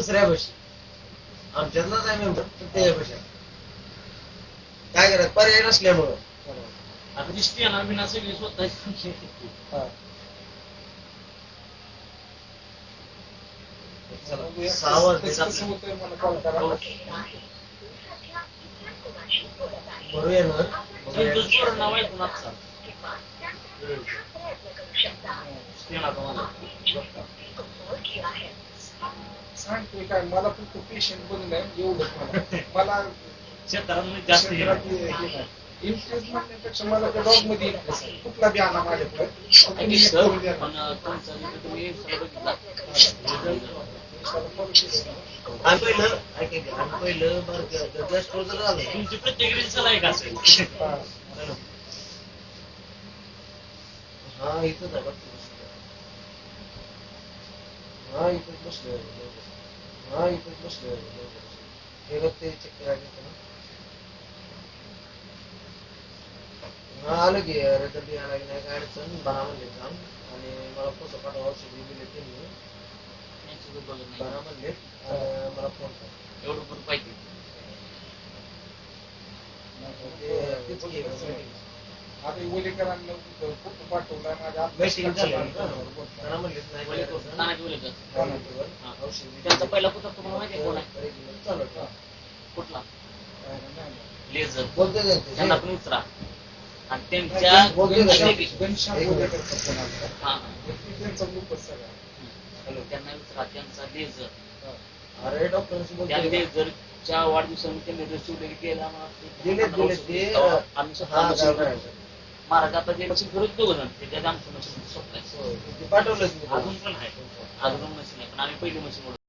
दुसऱ्या भाषी आमच्यातलाच आहे मेंबर त्या भाषा काय करत पर्याय नसल्यामुळं आता दिसते ना बिना सगळी स्वतः बरोबर नाव आहे कुणाचा सांगतोय काय मला फक्त पेशंट बनलं एवढंच मला क्षेत्रामध्ये जास्त इंटरेस्ट म्हणण्यापेक्षा मला त्या डॉग मध्ये इंटरेस्ट आहे कुठला बी आणा माझ्याकडे पहिलं तुमची प्रत्येक रील्सला एक असेल हा इथंच आहे हा इथंच बसलो हा इथंच बसलो हे ते चेक करायचं हा आलं की रिझल्ट यायला नाही काय अडचण बरा म्हणले काम आणि मला फोटो पाठवा औषधी दिले त्यांनी बरा म्हणले मला फोन कर एवढं करून पाहिजे आता ओलेकरांना फोटो पाठवला माझ्या त्यांचा पहिला पुस्तक तुम्हाला माहिती आहे कोण आहे कुठला लेझर त्यांना पण विचारा आणि त्यांच्या त्यांना विचारा त्यांचा लेझर अरे डॉक्टर त्या लेझरच्या वाढदिवसाने त्यांनी रसिवलेली केला महाराज आता जे मशीन करून दोघं जण त्याच्यात आमचं मशीन स्वतः पाठवलं अजून पण आहे अजून मशीन आहे पण आम्ही पहिली मशीन